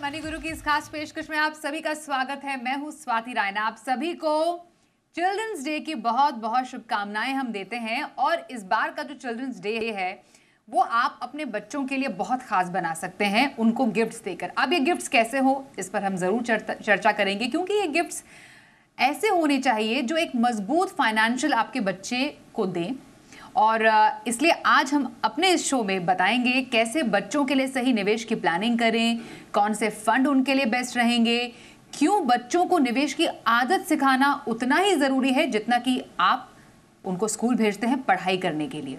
Money गुरु की इस खास पेशकश में आप सभी का स्वागत है। मैं हूं स्वाति रायना। आप सभी को चिल्ड्रंस डे की बहुत बहुत शुभकामनाएं हम देते हैं। और इस बार का जो चिल्ड्रंस डे है वो आप अपने बच्चों के लिए बहुत खास बना सकते हैं उनको गिफ्ट्स देकर। अब ये गिफ्ट्स कैसे हो इस पर हम जरूर चर्चा करेंगे, क्योंकि ये गिफ्ट्स ऐसे होने चाहिए जो एक मजबूत फाइनेंशियल आपके बच्चे को दें। और इसलिए आज हम अपने इस शो में बताएंगे कैसे बच्चों के लिए सही निवेश की प्लानिंग करें, कौन से फंड उनके लिए बेस्ट रहेंगे, क्यों बच्चों को निवेश की आदत सिखाना उतना ही ज़रूरी है जितना कि आप उनको स्कूल भेजते हैं पढ़ाई करने के लिए।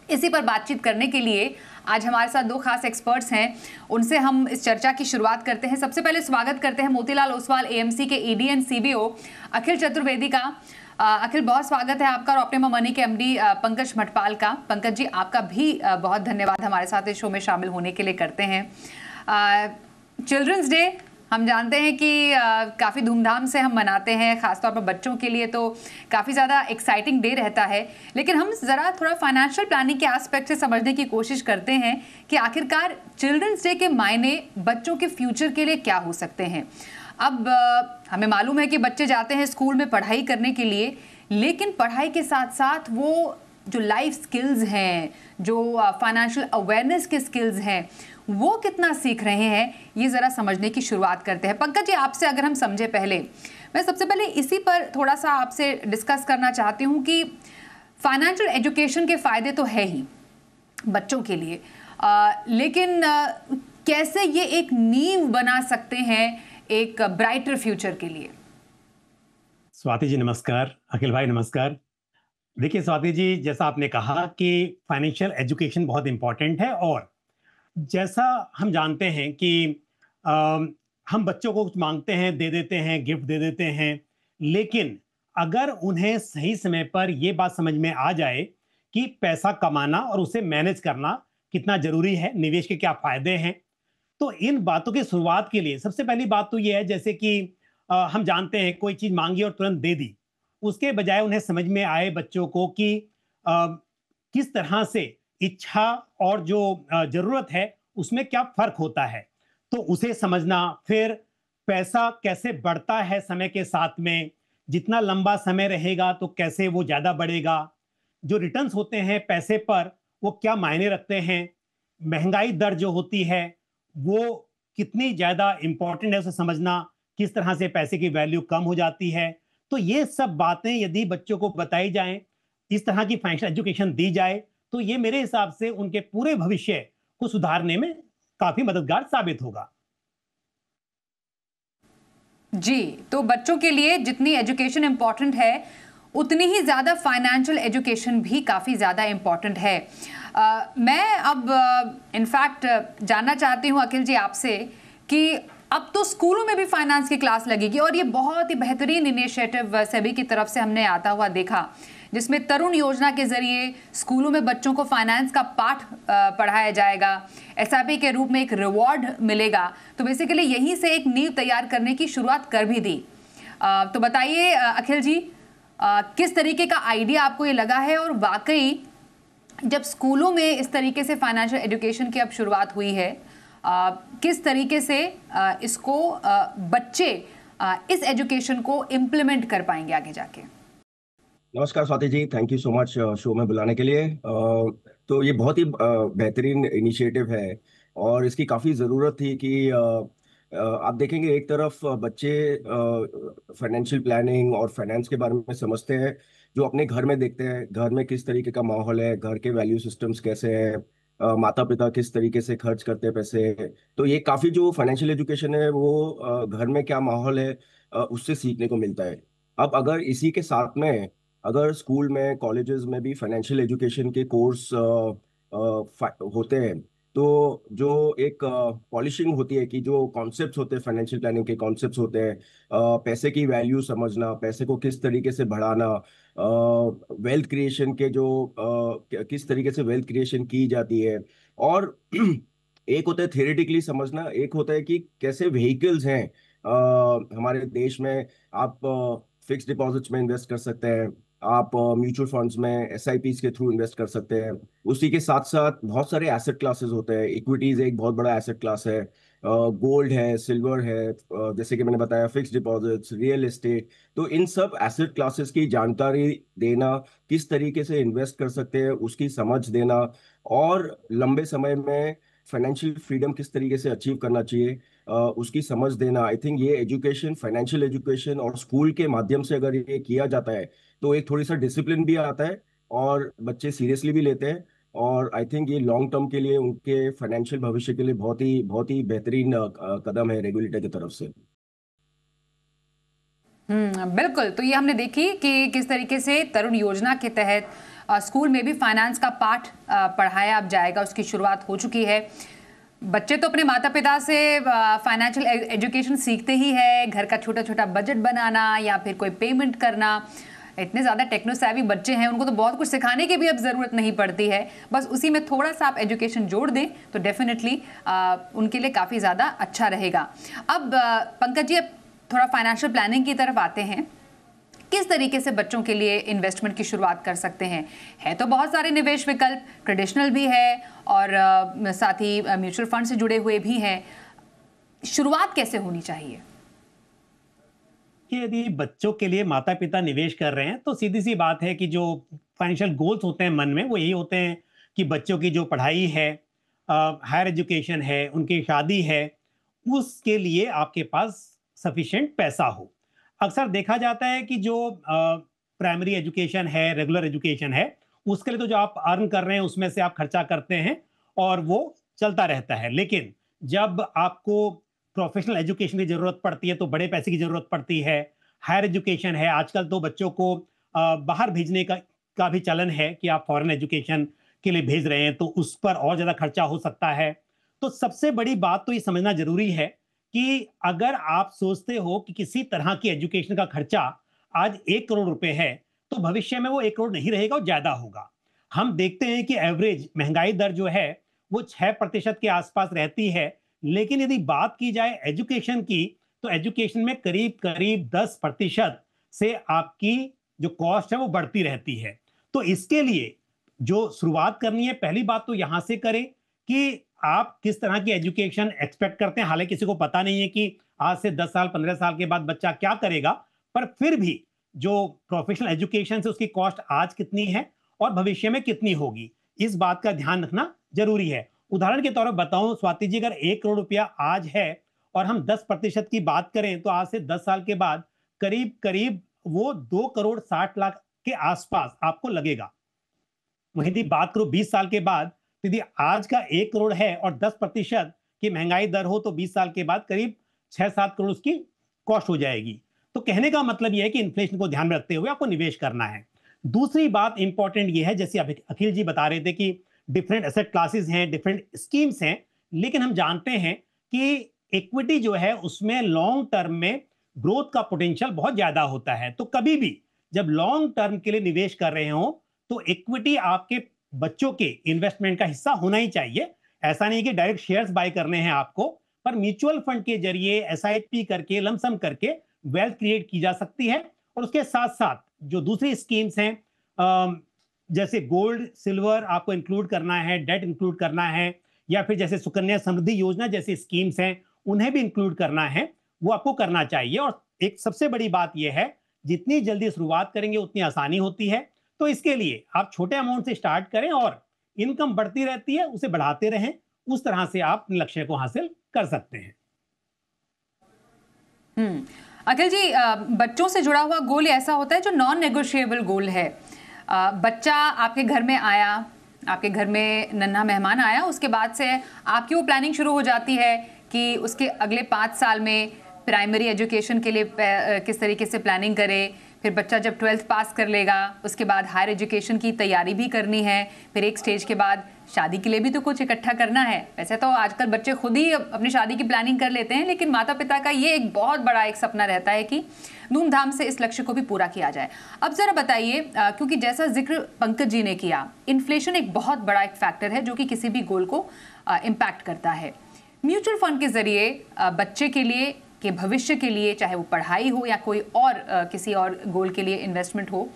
इसी पर बातचीत करने के लिए आज हमारे साथ दो खास एक्सपर्ट्स हैं, उनसे हम इस चर्चा की शुरुआत करते हैं। सबसे पहले स्वागत करते हैं मोतीलाल ओसवाल एएमसी के ईडी एंड सीबीओ अखिल चतुर्वेदी का। अखिल, बहुत स्वागत है आपका। और ऑप्टिमम मनी के एमडी पंकज मटपाल का। पंकज जी, आपका भी बहुत धन्यवाद हमारे साथ इस शो में शामिल होने के लिए करते हैं। चिल्ड्रंस डे हम जानते हैं कि काफ़ी धूमधाम से हम मनाते हैं, ख़ासतौर पर बच्चों के लिए तो काफ़ी ज़्यादा एक्साइटिंग डे रहता है। लेकिन हम ज़रा थोड़ा फाइनेंशियल प्लानिंग के एस्पेक्ट से समझने की कोशिश करते हैं कि आखिरकार चिल्ड्रंस डे के मायने बच्चों के फ्यूचर के लिए क्या हो सकते हैं। अब हमें मालूम है कि बच्चे जाते हैं स्कूल में पढ़ाई करने के लिए, लेकिन पढ़ाई के साथ साथ वो जो लाइफ स्किल्स हैं, जो फाइनेंशियल अवेयरनेस के स्किल्स हैं, वो कितना सीख रहे हैं, ये ज़रा समझने की शुरुआत करते हैं। पंकज जी, आपसे अगर हम समझे पहले, मैं सबसे पहले इसी पर थोड़ा सा आपसे डिस्कस करना चाहती हूँ कि फाइनेंशियल एजुकेशन के फ़ायदे तो है ही बच्चों के लिए, लेकिन कैसे ये एक नींव बना सकते हैं एक ब्राइटर फ्यूचर के लिए। स्वाति जी नमस्कार, अखिल भाई नमस्कार। देखिए स्वाति जी, जैसा आपने कहा कि फाइनेंशियल एजुकेशन बहुत इंपॉर्टेंट है, और जैसा हम जानते हैं कि हम बच्चों को कुछ मांगते हैं, दे देते हैं, गिफ्ट दे देते हैं, लेकिन अगर उन्हें सही समय पर यह बात समझ में आ जाए कि पैसा कमाना और उसे मैनेज करना कितना जरूरी है, निवेश के क्या फायदे हैं, तो इन बातों की शुरुआत के लिए सबसे पहली बात तो यह है, जैसे कि हम जानते हैं कोई चीज मांगी और तुरंत दे दी, उसके बजाय उन्हें समझ में आए बच्चों को कि किस तरह से इच्छा और जो जरूरत है उसमें क्या फर्क होता है, तो उसे समझना। फिर पैसा कैसे बढ़ता है समय के साथ में, जितना लंबा समय रहेगा तो कैसे वो ज्यादा बढ़ेगा, जो रिटर्न्स होते हैं पैसे पर वो क्या मायने रखते हैं, महंगाई दर जो होती है वो कितनी ज्यादा इंपॉर्टेंट है, उसे समझना, किस तरह से पैसे की वैल्यू कम हो जाती है। तो ये सब बातें यदि बच्चों को बताई जाएं, इस तरह की फाइनेंशियल एजुकेशन दी जाए, तो ये मेरे हिसाब से उनके पूरे भविष्य को सुधारने में काफी मददगार साबित होगा। जी, तो बच्चों के लिए जितनी एजुकेशन इंपॉर्टेंट है उतनी ही ज़्यादा फाइनेंशियल एजुकेशन भी काफ़ी ज़्यादा इम्पॉर्टेंट है। मैं अब इनफैक्ट जानना चाहती हूँ अखिल जी आपसे कि अब तो स्कूलों में भी फाइनेंस की क्लास लगेगी, और ये बहुत ही बेहतरीन इनिशिएटिव सेबी की तरफ से हमने आता हुआ देखा, जिसमें तरुण योजना के जरिए स्कूलों में बच्चों को फाइनेंस का पाठ पढ़ाया जाएगा, एसआईपी के रूप में एक रिवॉर्ड मिलेगा। तो बेसिकली यहीं से एक नींव तैयार करने की शुरुआत कर भी दी। तो बताइए अखिल जी, किस तरीके का आइडिया आपको ये लगा है, और वाकई जब स्कूलों में इस तरीके से फाइनेंशियल एजुकेशन की अब शुरुआत हुई है, किस तरीके से इसको बच्चे इस एजुकेशन को इम्प्लीमेंट कर पाएंगे आगे जाके। नमस्कार Swati ji, thank you so much show में बुलाने के लिए। तो ये बहुत ही बेहतरीन इनिशिएटिव है और इसकी काफ़ी ज़रूरत थी कि आप देखेंगे एक तरफ बच्चे फाइनेंशियल प्लानिंग और फाइनेंस के बारे में समझते हैं, जो अपने घर में देखते हैं, घर में किस तरीके का माहौल है, घर के वैल्यू सिस्टम्स कैसे हैं, माता पिता किस तरीके से खर्च करते हैं पैसे। तो ये काफ़ी जो फाइनेंशियल एजुकेशन है वो घर में क्या माहौल है उससे सीखने को मिलता है। अब अगर इसी के साथ में अगर स्कूल में कॉलेजेस में भी फाइनेंशियल एजुकेशन के कोर्स होते हैं, तो जो एक पॉलिशिंग होती है कि जो कॉन्सेप्ट्स होते हैं, फाइनेंशियल प्लानिंग के कॉन्सेप्ट्स होते हैं, पैसे की वैल्यू समझना, पैसे को किस तरीके से बढ़ाना, वेल्थ क्रिएशन के जो किस तरीके से वेल्थ क्रिएशन की जाती है, और एक होता है थियोरेटिकली समझना, एक होता है कि कैसे व्हीकल्स हैं हमारे देश में। आप फिक्स डिपॉजिट्स में इन्वेस्ट कर सकते हैं, आप म्यूचुअल फंड्स में एसआईपीस के थ्रू इन्वेस्ट कर सकते हैं। उसी के साथ साथ बहुत सारे एसेट क्लासेस होते हैं। इक्विटीज एक बहुत बड़ा एसेट क्लास है, गोल्ड है, सिल्वर है, जैसे कि मैंने बताया फिक्स डिपॉजिट्स, रियल एस्टेट। तो इन सब एसेट क्लासेस की जानकारी देना, किस तरीके से इन्वेस्ट कर सकते हैं उसकी समझ देना, और लंबे समय में फाइनेंशियल फ्रीडम किस तरीके से अचीव करना चाहिए उसकी समझ देना। आई थिंक ये एजुकेशन, फाइनेंशियल एजुकेशन और स्कूल के माध्यम से अगर ये किया जाता है तो एक थोड़ी सा डिसिप्लिन भी आता है और बच्चे सीरियसली भी लेते हैं। और आई थिंक ये लॉन्ग टर्म के लिए, उनके फाइनेंशियल भविष्य के लिए बहुत ही बेहतरीन कदम है रेगुलेटर की तरफ से। बिल्कुल। तो ये हमने देखी कि किस तरीके से तरुण योजना के तहत स्कूल में भी फाइनेंस का पाठ पढ़ाया अब जाएगा, उसकी शुरुआत हो चुकी है। बच्चे तो अपने माता पिता से फाइनेंशियल एजुकेशन सीखते ही है, घर का छोटा छोटा बजट बनाना या फिर कोई पेमेंट करना। इतने ज़्यादा टेक्नो सेवी बच्चे हैं, उनको तो बहुत कुछ सिखाने की भी अब ज़रूरत नहीं पड़ती है। बस उसी में थोड़ा सा आप एजुकेशन जोड़ दें तो डेफिनेटली उनके लिए काफ़ी ज़्यादा अच्छा रहेगा। अब पंकज जी, अब थोड़ा फाइनेंशियल प्लानिंग की तरफ आते हैं। किस तरीके से बच्चों के लिए इन्वेस्टमेंट की शुरुआत कर सकते हैं? है तो बहुत सारे निवेश विकल्प, ट्रेडिशनल भी है और साथ ही म्यूचुअल फंड से जुड़े हुए भी हैं। शुरुआत कैसे होनी चाहिए? कि यदि बच्चों के लिए माता पिता निवेश कर रहे हैं तो सीधी सी बात है कि जो फाइनेंशियल गोल्स होते हैं मन में, वो यही होते हैं कि बच्चों की जो पढ़ाई है, हायर एजुकेशन है, उनकी शादी है, उसके लिए आपके पास सफिशिएंट पैसा हो। अक्सर देखा जाता है कि जो प्राइमरी एजुकेशन है, रेगुलर एजुकेशन है, उसके लिए तो जो आप अर्न कर रहे हैं उसमें से आप खर्चा करते हैं और वो चलता रहता है। लेकिन जब आपको प्रोफेशनल एजुकेशन की जरूरत पड़ती है तो बड़े पैसे की जरूरत पड़ती है। हायर एजुकेशन है, आजकल तो बच्चों को बाहर भेजने का भी चलन है कि आप फॉरेन एजुकेशन के लिए भेज रहे हैं तो उस पर और ज्यादा खर्चा हो सकता है। तो सबसे बड़ी बात तो ये समझना जरूरी है कि अगर आप सोचते हो कि किसी तरह की एजुकेशन का खर्चा आज 1 करोड़ रुपए है तो भविष्य में वो 1 करोड़ नहीं रहेगा और ज्यादा होगा। हम देखते हैं कि एवरेज महंगाई दर जो है वो 6% के आसपास रहती है। लेकिन यदि बात की जाए एजुकेशन की तो एजुकेशन में करीब करीब 10% से आपकी जो कॉस्ट है वो बढ़ती रहती है। तो इसके लिए जो शुरुआत करनी है, पहली बात तो यहां से करें कि आप किस तरह की एजुकेशन एक्सपेक्ट करते हैं। हालांकि किसी को पता नहीं है कि आज से 10 साल 15 साल के बाद बच्चा क्या करेगा, पर फिर भी जो प्रोफेशनल एजुकेशन से उसकी कॉस्ट आज कितनी है और भविष्य में कितनी होगी, इस बात का ध्यान रखना जरूरी है। उदाहरण के तौर पर बताऊं स्वाति जी, अगर 1 करोड़ रुपया आज है और हम 10% की बात करें तो आज से 10 साल के बाद करीब करीब वो 2 करोड़ 60 लाख के आसपास आपको लगेगा। वहीं यदि बात करो 20 साल के बाद, तो यदि आज का 1 करोड़ है और 10% की महंगाई दर हो तो 20 साल के बाद करीब 6-7 करोड़ उसकी कॉस्ट हो जाएगी। तो कहने का मतलब यह है कि इन्फ्लेशन को ध्यान में रखते हुए आपको निवेश करना है। दूसरी बात इंपॉर्टेंट यह है, जैसे अखिल जी बता रहे थे कि डिफरेंट एसेट क्लासेस हैं, डिफरेंट स्कीम्स हैं, लेकिन हम जानते हैं कि इक्विटी जो है उसमें लॉन्ग टर्म में ग्रोथ का पोटेंशियल बहुत ज्यादा होता है। तो कभी भी जब लॉन्ग टर्म के लिए निवेश कर रहे हो तो इक्विटी आपके बच्चों के इन्वेस्टमेंट का हिस्सा होना ही चाहिए। ऐसा नहीं कि डायरेक्ट शेयर्स बाय करने हैं आपको, पर म्यूचुअल फंड के जरिए एसआईपी करके, लमसम करके वेल्थ क्रिएट की जा सकती है। और उसके साथ साथ जो दूसरी स्कीम्स हैं, जैसे गोल्ड सिल्वर आपको इंक्लूड करना है, डेट इंक्लूड करना है, या फिर जैसे सुकन्या समृद्धि योजना जैसी स्कीम्स हैं उन्हें भी इंक्लूड करना है, वो आपको करना चाहिए। और एक सबसे बड़ी बात यह है, जितनी जल्दी शुरुआत करेंगे उतनी आसानी होती है। तो इसके लिए आप छोटे अमाउंट से स्टार्ट करें और इनकम बढ़ती रहती है, उसे बढ़ाते रहें। उस तरह से आप लक्ष्य को हासिल कर सकते हैं। अखिल जी, बच्चों से जुड़ा हुआ गोल ऐसा होता है जो नॉन नेगोशिएबल गोल है। बच्चा आपके घर में आया, आपके घर में नन्हा मेहमान आया, उसके बाद से आपकी वो प्लानिंग शुरू हो जाती है कि उसके अगले 5 साल में प्राइमरी एजुकेशन के लिए किस तरीके से प्लानिंग करे। फिर बच्चा जब 12th पास कर लेगा उसके बाद हायर एजुकेशन की तैयारी भी करनी है। फिर एक स्टेज के बाद शादी के लिए भी तो कुछ इकट्ठा करना है। वैसे तो आजकल बच्चे खुद ही अपनी शादी की प्लानिंग कर लेते हैं, लेकिन माता पिता का ये एक बहुत बड़ा एक सपना रहता है कि धूमधाम से इस लक्ष्य को भी पूरा किया जाए। अब जरा बताइए, क्योंकि जैसा जिक्र पंकज जी ने किया, इन्फ्लेशन एक बहुत बड़ा एक फैक्टर है जो कि किसी भी गोल को इम्पैक्ट करता है। म्यूचुअल फंड के जरिए बच्चे के लिए के भविष्य के लिए, चाहे वो पढ़ाई हो या कोई और किसी और गोल के लिए इन्वेस्टमेंट हो,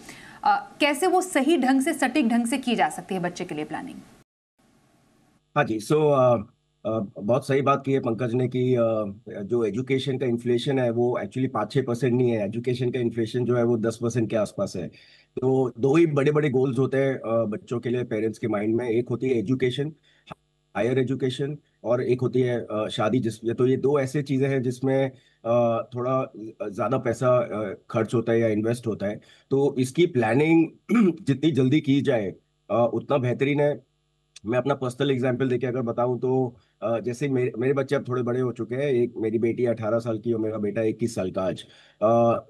कैसे वो सही ढंग से, सटीक ढंग से की जा सकती है बच्चे के लिए प्लानिंग? हाँ जी। बहुत सही बात की है पंकज ने कि जो एजुकेशन का इन्फ्लेशन है वो एक्चुअली 5-6% नहीं है। एजुकेशन का इन्फ्लेशन जो है वो 10% के आसपास है। तो दो ही बड़े बड़े गोल्स होते हैं बच्चों के लिए पेरेंट्स के माइंड में। एक होती है एजुकेशन, हायर एजुकेशन, और एक होती है शादी। तो ये दो ऐसे चीजें हैं जिसमें थोड़ा ज्यादा पैसा खर्च होता है या इन्वेस्ट होता है। तो इसकी प्लानिंग जितनी जल्दी की जाए उतना बेहतरीन है। मैं अपना पर्सनल एग्जांपल देके अगर बताऊं तो जैसे मेरे बच्चे अब थोड़े बड़े हो चुके हैं। एक मेरी बेटी 18 साल की और मेरा बेटा 21 साल का आज।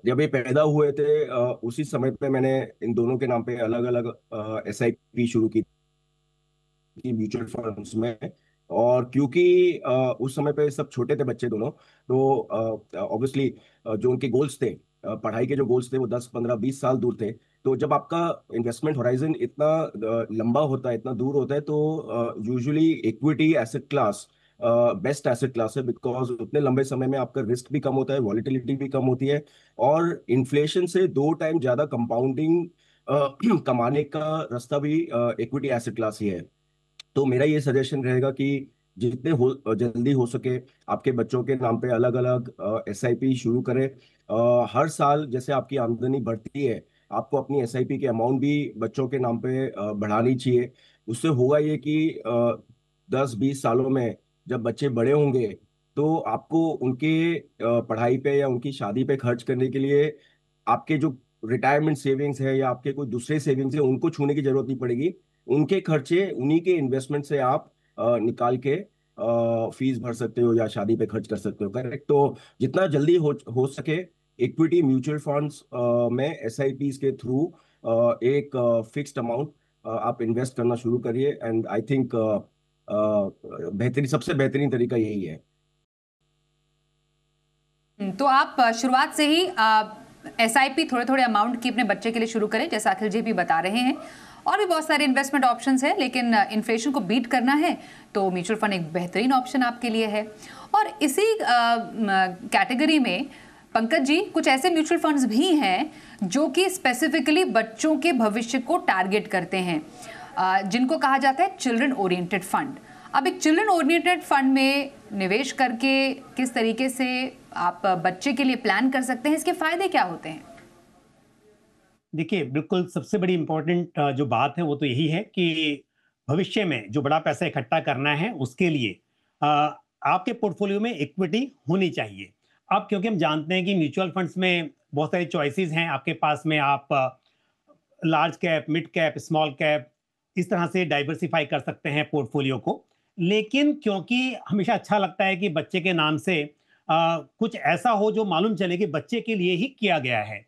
जब ये पैदा हुए थे उसी समय पे मैंने इन दोनों के नाम पे अलग अलग SIP शुरू की थी म्यूचुअल फंड्स में। और क्योंकि उस समय पे सब छोटे थे बच्चे दोनों, तो ऑब्वियसली जो उनके गोल्स थे, पढ़ाई के जो गोल्स थे वो 10-15-20 साल दूर थे। तो जब आपका इन्वेस्टमेंट होराइजन इतना लंबा होता है, इतना दूर होता है, तो usually equity asset class best asset class है। बिकॉज उतने लंबे समय में आपका रिस्क भी कम होता है, वॉलिटिलिटी भी कम होती है, और इन्फ्लेशन से 2 टाइम ज्यादा कंपाउंडिंग कमाने का रास्ता भी इक्विटी एसेट क्लास ही है। तो मेरा ये सजेशन रहेगा कि जितने हो जल्दी हो सके आपके बच्चों के नाम पे अलग अलग SIP शुरू करें। हर साल जैसे आपकी आमदनी बढ़ती है, आपको अपनी SIP की अमाउंट भी बच्चों के नाम पे बढ़ानी चाहिए। उससे होगा ये कि 10-20 सालों में जब बच्चे बड़े होंगे तो आपको उनके पढ़ाई पे या उनकी शादी पे खर्च करने के लिए आपके जो रिटायरमेंट सेविंग्स है या आपके कोई दूसरे सेविंग्स है उनको छूने की जरूरत नहीं पड़ेगी। उनके खर्चे उन्हीं के इन्वेस्टमेंट से आप निकाल के फीस भर सकते हो या शादी पे खर्च कर सकते हो। करेक्ट। तो जितना जल्दी हो सके इक्विटी म्यूचुअल फंड्स में SIPs के थ्रू एक फिक्स्ड अमाउंट आप इन्वेस्ट करना शुरू करिए। एंड आई थिंक बेहतरीन, सबसे बेहतरीन तरीका यही है। तो आप शुरुआत से ही SIP थोड़े थोड़े अमाउंट की अपने बच्चे के लिए शुरू करें, जैसा अखिल जी भी बता रहे हैं। और भी बहुत सारे इन्वेस्टमेंट ऑप्शंस हैं, लेकिन इन्फ्लेशन को बीट करना है तो म्यूचुअल फंड एक बेहतरीन ऑप्शन आपके लिए है। और इसी कैटेगरी में पंकज जी, कुछ ऐसे म्यूचुअल फंड्स भी हैं जो कि स्पेसिफिकली बच्चों के भविष्य को टारगेट करते हैं, जिनको कहा जाता है चिल्ड्रन ओरिएंटेड फंड। अब एक चिल्ड्रन ओरिएंटेड फंड में निवेश करके किस तरीके से आप बच्चे के लिए प्लान कर सकते हैं, इसके फायदे क्या होते हैं? देखिए, बिल्कुल सबसे बड़ी इंपॉर्टेंट जो बात है वो तो यही है कि भविष्य में जो बड़ा पैसा इकट्ठा करना है उसके लिए आपके पोर्टफोलियो में इक्विटी होनी चाहिए। अब क्योंकि हम जानते हैं कि म्यूचुअल फंड्स में बहुत सारी चॉइसेस हैं आपके पास में, आप large cap, mid cap, small cap, इस तरह से डाइवर्सिफाई कर सकते हैं पोर्टफोलियो को। लेकिन क्योंकि हमेशा अच्छा लगता है कि बच्चे के नाम से कुछ ऐसा हो जो मालूम चले कि बच्चे के लिए ही किया गया है,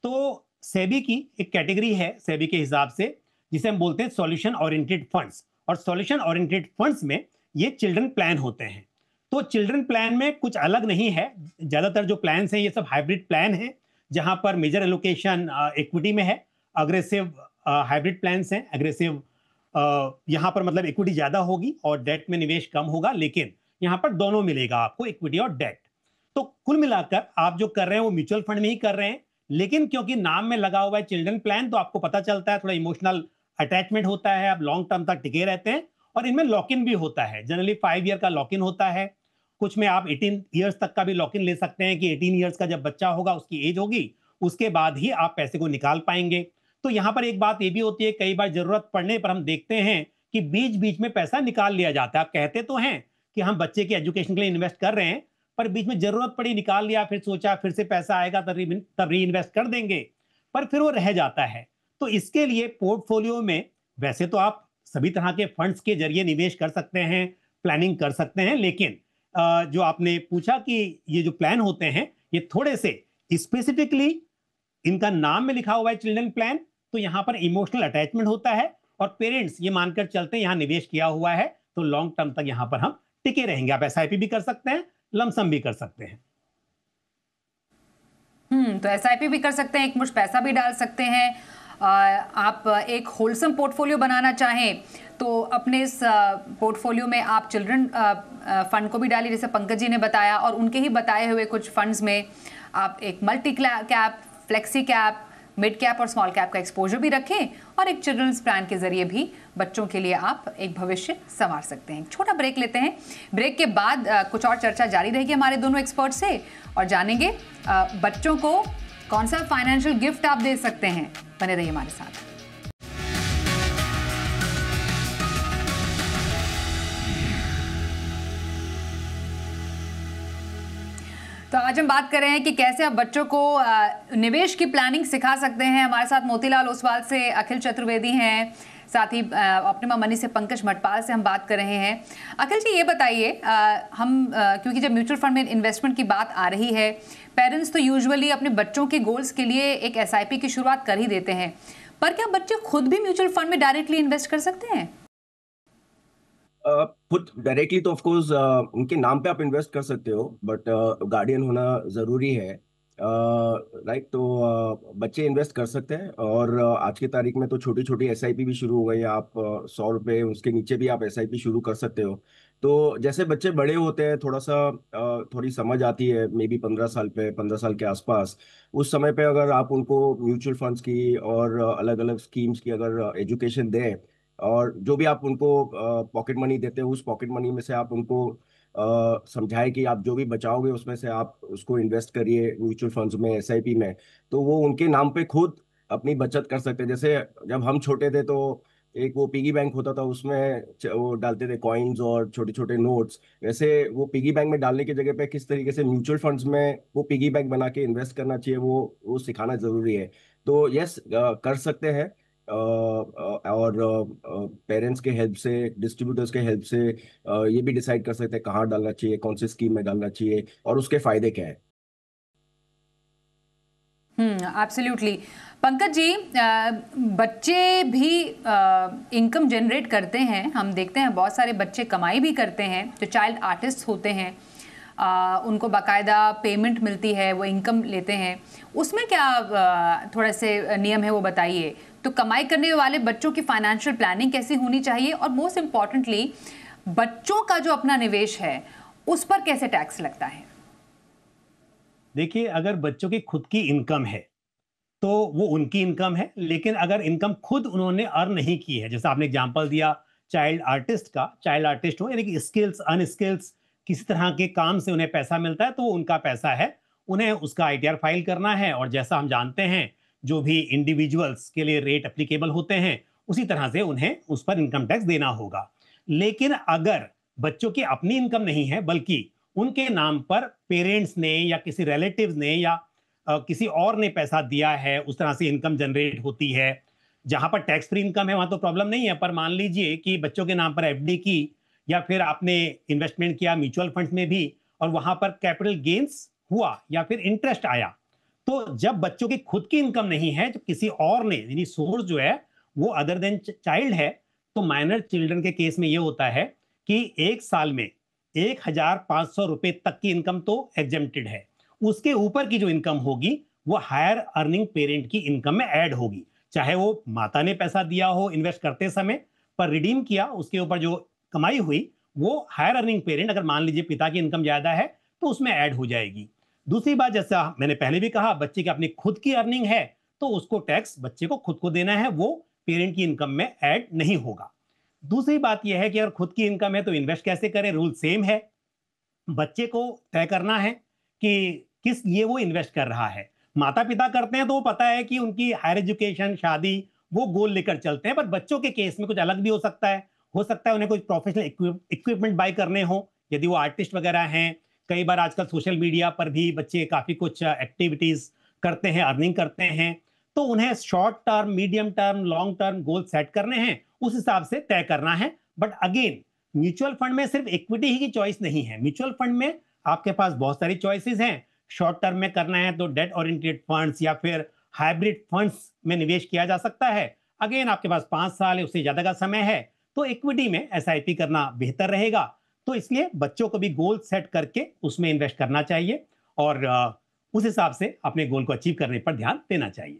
तो सेबी की एक कैटेगरी है सेबी के हिसाब से, जिसे हम बोलते हैं सॉल्यूशन ओरिएंटेड फंड्स। और सॉल्यूशन ओरिएंटेड फंड्स में ये चिल्ड्रन प्लान होते हैं। तो चिल्ड्रन प्लान में कुछ अलग नहीं है। ज्यादातर जो प्लान्स हैं ये सब हाइब्रिड प्लान हैं, जहां पर मेजर एलोकेशन इक्विटी में है। अग्रेसिव हाइब्रिड प्लान्स हैं। एग्रेसिव यहाँ पर मतलब इक्विटी ज्यादा होगी और डेट में निवेश कम होगा, लेकिन यहाँ पर दोनों मिलेगा आपको, इक्विटी और डेट। तो कुल मिलाकर आप जो कर रहे हैं वो म्यूचुअल फंड में ही कर रहे हैं, लेकिन क्योंकि नाम में लगा हुआ है चिल्ड्रन प्लान, तो आपको पता चलता है, थोड़ा इमोशनल अटैचमेंट होता है, आप लॉन्ग टर्म तक टिके रहते हैं। और इनमें लॉक इन भी होता है, जनरली 5 ईयर का लॉक इन होता है। कुछ में आप 18 ईयर्स तक का भी लॉक इन ले सकते हैं कि 18 ईयर्स का जब बच्चा होगा, उसकी एज होगी, उसके बाद ही आप पैसे को निकाल पाएंगे। तो यहाँ पर एक बात ये भी होती है, कई बार जरूरत पड़ने पर हम देखते हैं कि बीच बीच में पैसा निकाल लिया जाता है। आप कहते तो हैं कि हम बच्चे के एजुकेशन के लिए इन्वेस्ट कर रहे हैं, पर बीच में जरूरत पड़ी, निकाल लिया, फिर सोचा फिर से पैसा आएगा तब री इन्वेस्ट कर देंगे, पर फिर वो रह जाता है। तो इसके लिए पोर्टफोलियो में वैसे तो आप सभी तरह के फंड्स के जरिए निवेश कर सकते हैं, प्लानिंग कर सकते हैं, लेकिन जो आपने पूछा कि ये जो प्लान होते हैं ये थोड़े से स्पेसिफिकली, इनका नाम में लिखा हुआ है चिल्ड्रन प्लान, तो यहाँ पर इमोशनल अटैचमेंट होता है और पेरेंट्स ये मानकर चलते हैं यहाँ निवेश किया हुआ है तो लॉन्ग टर्म तक यहाँ पर हम टिके रहेंगे। आप SIP भी कर सकते हैं, लमसम भी कर सकते हैं। तो SIP भी कर सकते हैं, एक मुश्त पैसा भी डाल सकते हैं। आप एक होलसम पोर्टफोलियो बनाना चाहें तो अपने इस पोर्टफोलियो में आप चिल्ड्रन फंड को भी डालिए, जैसे पंकज जी ने बताया, और उनके ही बताए हुए कुछ फंड्स में आप एक multi cap, flexi cap, mid cap और स्मॉल कैप का एक्सपोजर भी रखें और एक चिल्ड्रंस प्लान के जरिए भी बच्चों के लिए आप एक भविष्य संवार सकते हैं। छोटा ब्रेक लेते हैं, ब्रेक के बाद कुछ और चर्चा जारी रहेगी हमारे दोनों एक्सपर्ट से और जानेंगे बच्चों को कौन सा फाइनेंशियल गिफ्ट आप दे सकते हैं। बने रहिए हमारे साथ। तो आज हम बात कर रहे हैं कि कैसे आप बच्चों को निवेश की प्लानिंग सिखा सकते हैं। हमारे साथ मोतीलाल ओसवाल से अखिल चतुर्वेदी हैं, साथ ही ऑप्टिमा मनी से पंकज मटपाल से हम बात कर रहे हैं। अखिल जी, ये बताइए, क्योंकि जब म्यूचुअल फंड में इन्वेस्टमेंट की बात आ रही है, पेरेंट्स तो यूजुअली अपने बच्चों के गोल्स के लिए एक एसआईपी की शुरुआत कर ही देते हैं, पर क्या बच्चे खुद भी म्यूचुअल फंड में डायरेक्टली इन्वेस्ट कर सकते हैं? खुद डायरेक्टली तो ऑफ कोर्स उनके नाम पे आप इन्वेस्ट कर सकते हो, बट गार्डियन होना ज़रूरी है। राइट, तो बच्चे इन्वेस्ट कर सकते हैं और आज की तारीख में तो छोटी छोटी एसआईपी भी शुरू हो गई है। आप 100 रुपये उसके नीचे भी आप एसआईपी शुरू कर सकते हो। तो जैसे बच्चे बड़े होते हैं, थोड़ा सा थोड़ी समझ आती है, मे बी 15 साल के आसपास, उस समय पे अगर आप उनको म्यूचुअल फंड्स की और अलग अलग स्कीम्स की अगर एजुकेशन दें, और जो भी आप उनको पॉकेट मनी देते हो, उस पॉकेट मनी में से आप उनको समझाए कि आप जो भी बचाओगे उसमें से आप उसको इन्वेस्ट करिए म्यूचुअल फंड्स में, एसआईपी में, तो वो उनके नाम पे खुद अपनी बचत कर सकते हैं। जैसे जब हम छोटे थे तो एक वो पिगी बैंक होता था, उसमें वो डालते थे कॉइन्स और छोटे छोटे नोट्स। वैसे वो पिगी बैंक में डालने की जगह पे किस तरीके से म्यूचुअल फंड्स में वो पिगी बैंक बना के इन्वेस्ट करना चाहिए, वो सिखाना जरूरी है। तो यस, कर सकते हैं। और पेरेंट्स के हेल्प से, डिस्ट्रीब्यूटर्स के हेल्प से ये भी डिसाइड कर सकते हैं कहाँ डालना चाहिए, कौन सी स्कीम में डालना चाहिए और उसके फायदे क्या है। एब्सोल्युटली। पंकज जी, बच्चे भी इनकम जनरेट करते हैं, हम देखते हैं बहुत सारे बच्चे कमाई भी करते हैं, जो चाइल्ड आर्टिस्ट होते हैं, उनको बाकायदा पेमेंट मिलती है, वो इनकम लेते हैं। उसमें क्या थोड़े से नियम है वो बताइए। तो कमाई करने वाले बच्चों की फाइनेंशियल प्लानिंग कैसी होनी चाहिए, और मोस्ट इम्पॉर्टेंटली बच्चों का जो अपना निवेश है उस पर कैसे टैक्स लगता है? देखिए, अगर बच्चों की खुद की इनकम है तो वो उनकी इनकम है, लेकिन अगर इनकम खुद उन्होंने अर्न नहीं की है, जैसा आपने एग्जांपल दिया चाइल्ड आर्टिस्ट का, चाइल्ड आर्टिस्ट हो यानी कि स्किल्स अनस्किल्स किसी तरह के काम से उन्हें पैसा मिलता है, तो उनका पैसा है, उन्हें उसका आईटीआर फाइल करना है। और जैसा हम जानते हैं, जो भी इंडिविजुअल्स के लिए रेट एप्लीकेबल होते हैं, उसी तरह से उन्हें उस पर इनकम टैक्स देना होगा। लेकिन अगर बच्चों की अपनी इनकम नहीं है, बल्कि उनके नाम पर पेरेंट्स ने या किसी रिलेटिव्स ने या किसी और ने पैसा दिया है, उस तरह से इनकम जनरेट होती है, जहां पर टैक्स फ्री इनकम है वहां तो प्रॉब्लम नहीं है। पर मान लीजिए कि बच्चों के नाम पर एफडी की या फिर आपने इन्वेस्टमेंट किया म्यूचुअल फंड्स में भी और वहां पर कैपिटल गेन्स हुआ या फिर इंटरेस्ट आया, तो जब बच्चों की खुद की इनकम नहीं है, जब किसी और ने यानी सोर्स जो है वो अदर देन चाइल्ड है, तो माइनर चिल्ड्रन के केस में ये होता है कि एक साल में 1,500 रुपए तक की इनकम तो एग्जेम्प्टेड है। उसके ऊपर की जो इनकम होगी वो हायर अर्निंग पेरेंट की इनकम में ऐड होगी, चाहे वो माता ने पैसा दिया हो इन्वेस्ट करते समय, पर रिडीम किया उसके ऊपर जो कमाई हुई वो हायर अर्निंग पेरेंट, अगर मान लीजिए पिता की इनकम ज्यादा है तो उसमें ऐड हो जाएगी। दूसरी बात, जैसा मैंने पहले भी कहा, बच्चे की अपनी खुद की अर्निंग है तो उसको टैक्स बच्चे को खुद को देना है, वो पेरेंट की इनकम में ऐड नहीं होगा। दूसरी बात यह है कि अगर खुद की इनकम है तो इन्वेस्ट कैसे करें, रूल सेम है। बच्चे को तय करना है कि किस लिए वो इन्वेस्ट कर रहा है। माता पिता करते हैं तो वो पता है कि उनकी हायर एजुकेशन, शादी, वो गोल लेकर चलते हैं, पर बच्चों के केस में कुछ अलग भी हो सकता है। उन्हें कोई प्रोफेशनल इक्विपमेंट बाय करने हो, यदि वो आर्टिस्ट वगैरह हैं। कई बार आजकल सोशल मीडिया पर भी बच्चे काफी कुछ एक्टिविटीज करते हैं, अर्निंग करते हैं, तो उन्हें short term, medium term, long term goal set करने हैं, उस हिसाब से तय करना है। बट अगेन, म्यूचुअल फंड में सिर्फ इक्विटी ही की चॉइस नहीं है। म्यूचुअल फंड में आपके पास बहुत सारी चॉइसेस हैं। शॉर्ट टर्म में करना है तो डेट ओरिएंटेड फंड्स या फिर हाइब्रिड फंड्स में निवेश किया जा सकता है। अगेन, आपके पास 5 साल या उससे ज्यादा का समय है तो इक्विटी में एसआईपी करना बेहतर रहेगा। तो इसलिए बच्चों को भी गोल सेट करके उसमें इन्वेस्ट करना चाहिए और उस हिसाब से अपने गोल को अचीव करने पर ध्यान देना चाहिए।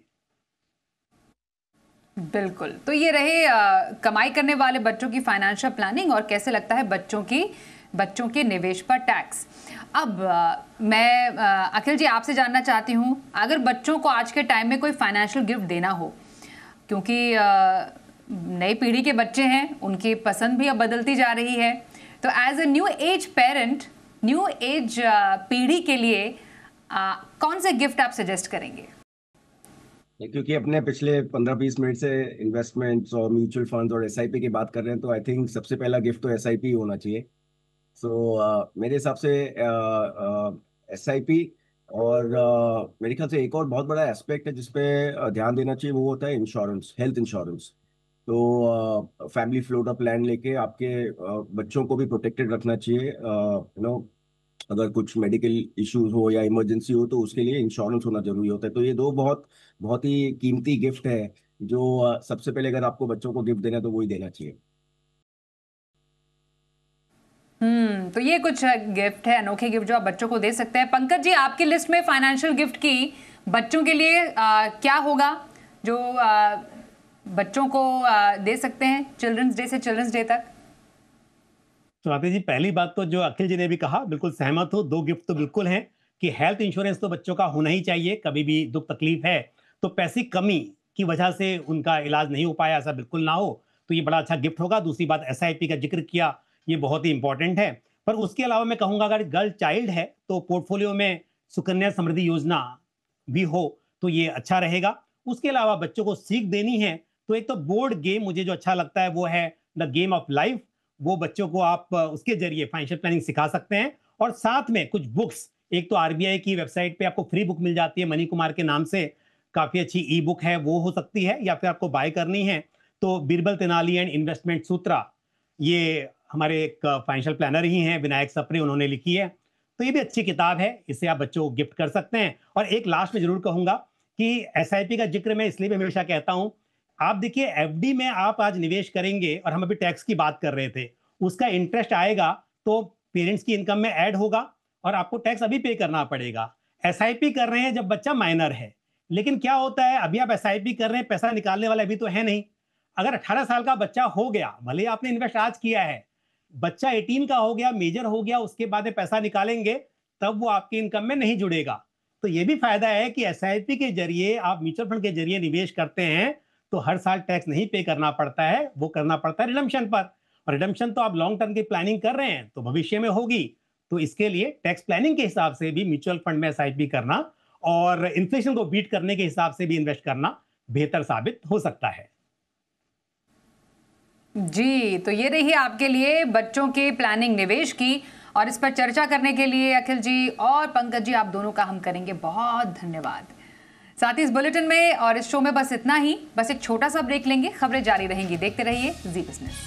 बिल्कुल। तो ये रहे कमाई करने वाले बच्चों की फाइनेंशियल प्लानिंग और कैसे लगता है बच्चों की बच्चों के निवेश पर टैक्स। अब मैं अखिल जी आपसे जानना चाहती हूँ, अगर बच्चों को आज के टाइम में कोई फाइनेंशियल गिफ्ट देना हो, क्योंकि नई पीढ़ी के बच्चे हैं, उनकी पसंद भी अब बदलती जा रही है, तो as a new age parent, new age पीढ़ी के लिए कौन से गिफ्ट आप सजेस्ट करेंगे? क्योंकि अपने पिछले 15-20 मिनट से इन्वेस्टमेंट्स और म्यूचुअल फंड्स और एसआईपी की बात कर रहे हैं, तो आई थिंक सबसे पहला गिफ्ट तो एसआईपी होना चाहिए। मेरे हिसाब से एसआईपी और मेरे ख्याल से एक और बहुत बड़ा एस्पेक्ट है जिसपे ध्यान देना चाहिए, वो होता है इंश्योरेंस, हेल्थ इंश्योरेंस। तो फैमिली फ्लोटर प्लान लेके आपके बच्चों को भी प्रोटेक्टेड रखना चाहिए। अगर कुछ मेडिकल इश्यूज हो या इमरजेंसी हो तो उसके लिए इंश्योरेंस होना जरूरी होता है। तो ये दो बहुत बहुत ही कीमती गिफ्ट है जो सबसे पहले अगर आपको बच्चों को गिफ्ट देना है तो वही देना चाहिए। तो ये कुछ गिफ्ट है, अनोखे गिफ्ट जो आप बच्चों को दे सकते हैं। पंकज जी, आपकी लिस्ट में फाइनेंशियल गिफ्ट की बच्चों के लिए क्या होगा जो बच्चों को दे सकते हैं चिल्ड्रंस डे से चिल्ड्रंस डे तक? स्वाति जी, पहली बात तो जो अखिल जी ने भी कहा, बिल्कुल सहमत हो। दो गिफ्ट तो बिल्कुल हैं कि हेल्थ इंश्योरेंस तो बच्चों का होना ही चाहिए। कभी भी दुख तकलीफ है तो पैसे कमी की वजह से उनका इलाज नहीं हो पाया, ऐसा बिल्कुल ना हो, तो ये बड़ा अच्छा गिफ्ट होगा। दूसरी बात, एसआईपी का जिक्र किया, ये बहुत ही इंपॉर्टेंट है। पर उसके अलावा मैं कहूंगा अगर गर्ल चाइल्ड है तो पोर्टफोलियो में सुकन्या समृद्धि योजना भी हो तो ये अच्छा रहेगा। उसके अलावा बच्चों को सीख देनी है तो एक तो बोर्ड गेम मुझे जो अच्छा लगता है वो है द गेम ऑफ लाइफ। वो बच्चों को आप उसके जरिए फाइनेंशियल प्लानिंग सिखा सकते हैं। और साथ में कुछ बुक्स, एक तो आरबीआई की वेबसाइट पे आपको फ्री बुक मिल जाती है मनी कुमार के नाम से, काफी अच्छी ई बुक है, वो हो सकती है। या फिर आपको बाय करनी है तो बीरबल तेनाली एंड इन्वेस्टमेंट सूत्रा, ये हमारे एक फाइनेंशियल प्लानर ही हैं विनायक सप्रे, उन्होंने लिखी है, तो ये भी अच्छी किताब है, इसे आप बच्चों को गिफ्ट कर सकते हैं। और एक लास्ट में जरूर कहूंगा कि एसआईपी का जिक्र मैं इसलिए भी हमेशा कहता हूं, आप देखिए एफडी में आप आज निवेश करेंगे और हम अभी टैक्स की बात कर रहे थे, उसका इंटरेस्ट आएगा तो पेरेंट्स की इनकम में ऐड होगा और आपको टैक्स अभी पे करना पड़ेगा। एसआईपी कर रहे हैं जब बच्चा माइनर है, लेकिन क्या होता है अभी आप एसआईपी कर रहे हैं, पैसा निकालने वाला अभी तो है नहीं। अगर 18 साल का बच्चा हो गया, भले आपने इन्वेस्ट आज किया है, बच्चा 18 का हो गया, मेजर हो गया, उसके बाद पैसा निकालेंगे तब वो आपकी इनकम में नहीं जुड़ेगा। तो ये भी फायदा है कि एसआईपी के जरिए आप म्यूचुअल फंड के जरिए निवेश करते हैं तो हर साल टैक्स नहीं पे करना पड़ता है, वो करना पड़ता है रिडम्पशन पर। और रिडम्पशन तो आप लॉन्ग टर्म की प्लानिंग कर रहे हैं तो भविष्य में होगी, तो इसके लिए टैक्स प्लानिंग के हिसाब से भी म्यूचुअल फंड में एसआईपी करना और इन्फ्लेशन को बीट करने के हिसाब से भी इन्वेस्ट करना बेहतर साबित हो सकता है। जी, तो ये रही आपके लिए बच्चों के प्लानिंग निवेश की, और इस पर चर्चा करने के लिए अखिल जी और पंकज जी, आप दोनों का हम करेंगे बहुत धन्यवाद। साथ ही इस बुलेटिन में और इस शो में बस इतना ही, बस एक छोटा सा ब्रेक लेंगे, खबरें जारी रहेंगी। देखते रहिए जी बिजनेस।